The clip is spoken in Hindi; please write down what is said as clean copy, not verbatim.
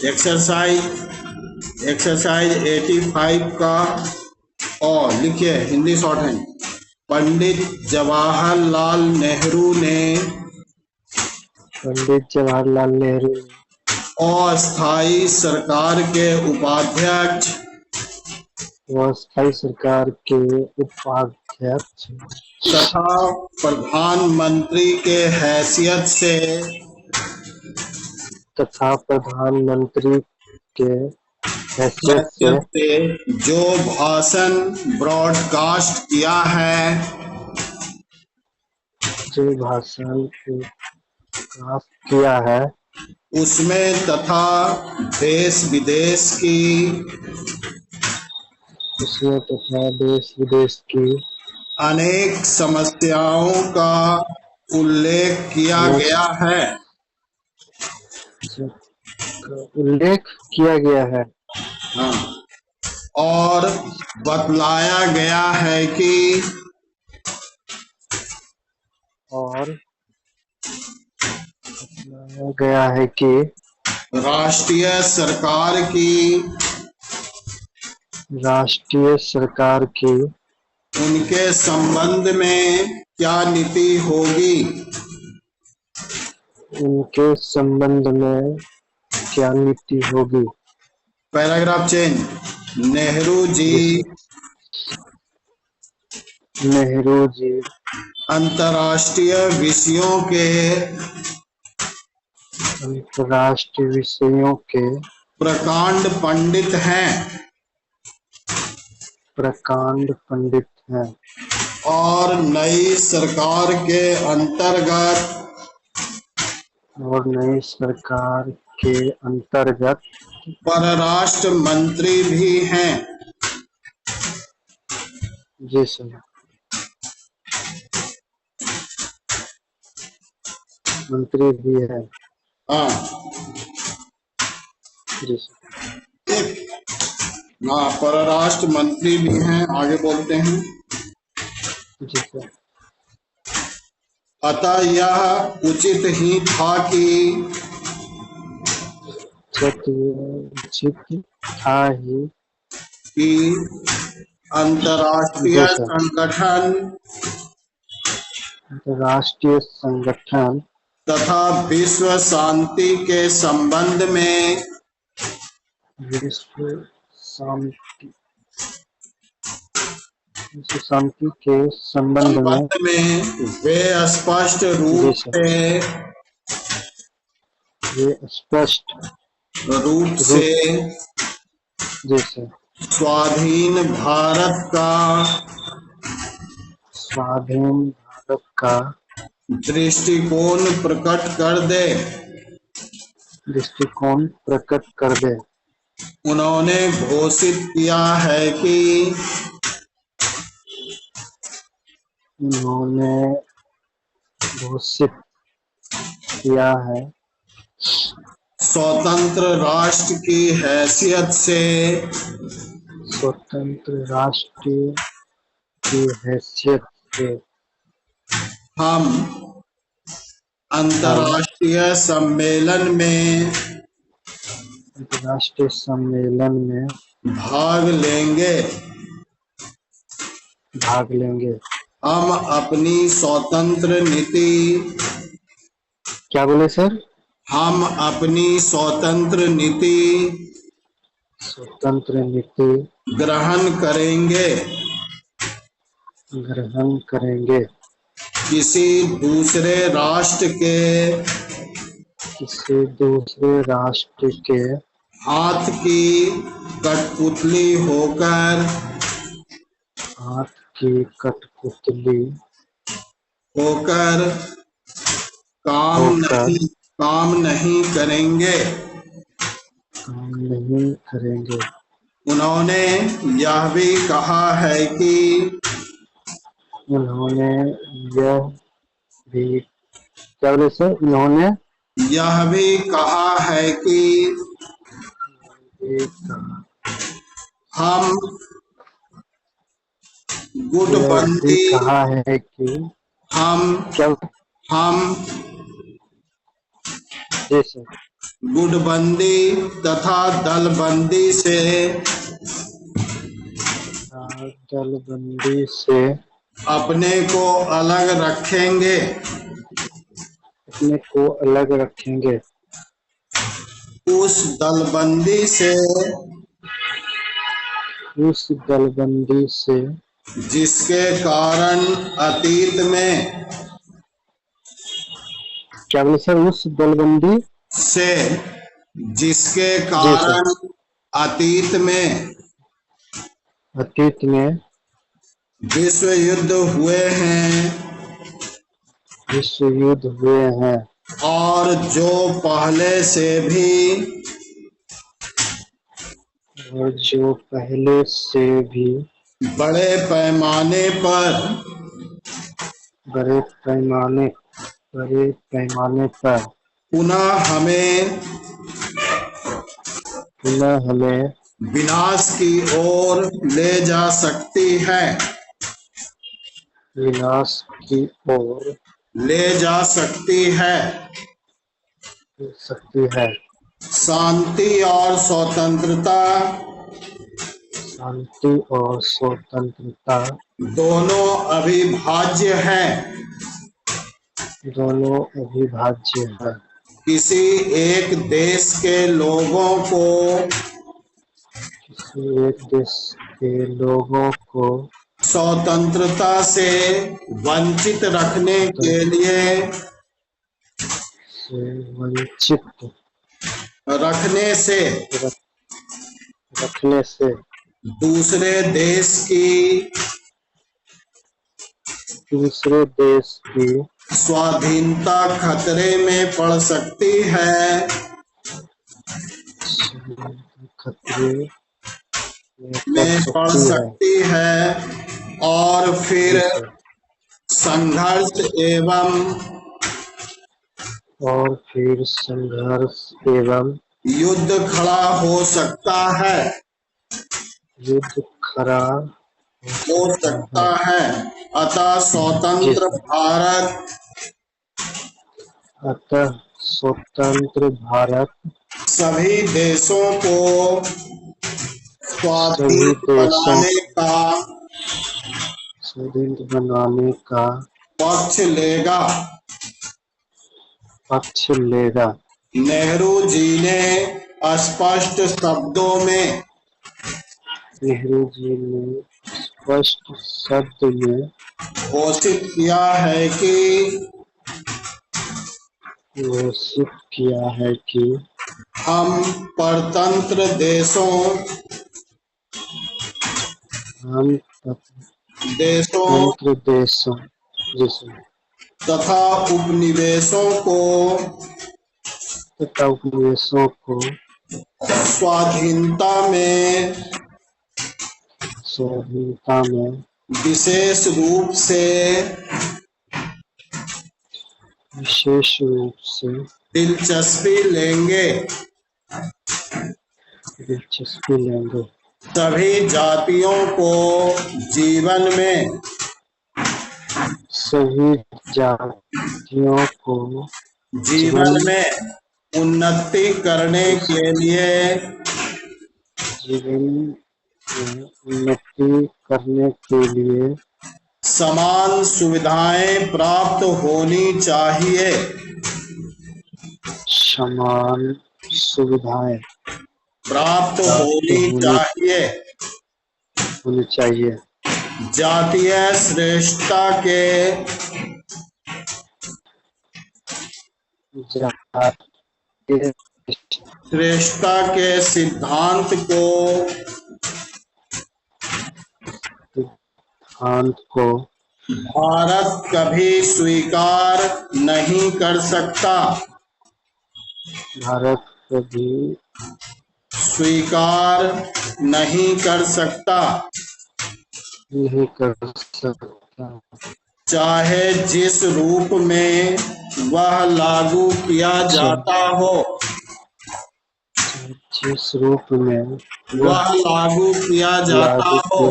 एक्सरसाइज 85 का और लिखिए हिंदी शॉर्ट हैंड। पंडित जवाहरलाल नेहरू ने अस्थायी सरकार के उपाध्यक्ष तथा प्रधानमंत्री के हैसियत से जो भाषण ब्रॉडकास्ट किया है उसमें तथा देश विदेश की अनेक समस्याओं का उल्लेख किया गया है हाँ, और बतलाया गया है कि राष्ट्रीय सरकार की उनके संबंध में क्या नीति होगी। Paragraph change. नेहरू जी अंतर्राष्ट्रीय विषयों के प्रकांड पंडित हैं और नई सरकार के अंतर्गत परराष्ट्र मंत्री भी हैं। जी सर। मंत्री भी है हाँ जी सर। हाँ परराष्ट्र मंत्री भी हैं। आगे बोलते हैं जी सर। अतः यह उचित ही था कि अंतर्राष्ट्रीय संगठन तथा विश्व शांति के संबंध में वे स्पष्ट रूप से स्वाधीन भारत का दृष्टिकोण प्रकट कर दे। उन्होंने घोषित किया है कि स्वतंत्र राष्ट्र की हैसियत से हम अंतर्राष्ट्रीय सम्मेलन में भाग लेंगे। हम अपनी स्वतंत्र नीति क्या बोले सर? हम अपनी स्वतंत्र नीति ग्रहण करेंगे। किसी दूसरे राष्ट्र के हाथ की कठपुतली होकर काम नहीं करेंगे। उन्होंने यह भी कहा है कि हम गुटबंदी हम गुटबंदी तथा दलबंदी से दलबंदी से अपने को अलग रखेंगे। अपने को अलग रखेंगे। उस दलबंदी से उस दलबंदी से जिसके कारण अतीत में क्या बोले सर? उस दलबंदी से जिसके जी सर कारण अतीत में विश्व युद्ध हुए हैं विश्व युद्ध हुए हैं और जो पहले से भी और जो पहले से भी बड़े पैमाने पर बड़े पैमाने पर पुनः हमें विनाश की ओर ले जा सकती है विनाश की ओर ले जा सकती है। ले सकती है। शांति और स्वतंत्रता शांति और स्वतंत्रता दोनों अविभाज्य हैं। दोनों अविभाज्य है। किसी एक देश के लोगों को किसी एक देश के लोगों को स्वतंत्रता से वंचित रखने के लिए वंचित रखने से रखने से दूसरे देश की स्वाधीनता खतरे में पड़ सकती है खतरे में पड़ सकती है और फिर संघर्ष एवं युद्ध खड़ा हो सकता है अतः स्वतंत्र भारत सभी देशों को स्वाधीन बनाने का पक्ष लेगा। नेहरू जी ने स्पष्ट शब्द में घोषित किया है कि हम परतंत्र देशों तथा उपनिवेशों को स्वाधीनता में विशेष रूप से दिलचस्पी लेंगे। सभी जातियों को जीवन में उन्नति करने के लिए समान सुविधाएं प्राप्त होनी चाहिए। जातीय श्रेष्ठता के सिद्धांत को भारत कभी स्वीकार नहीं कर सकता चाहे जिस रूप में वह लागू किया जाता हो।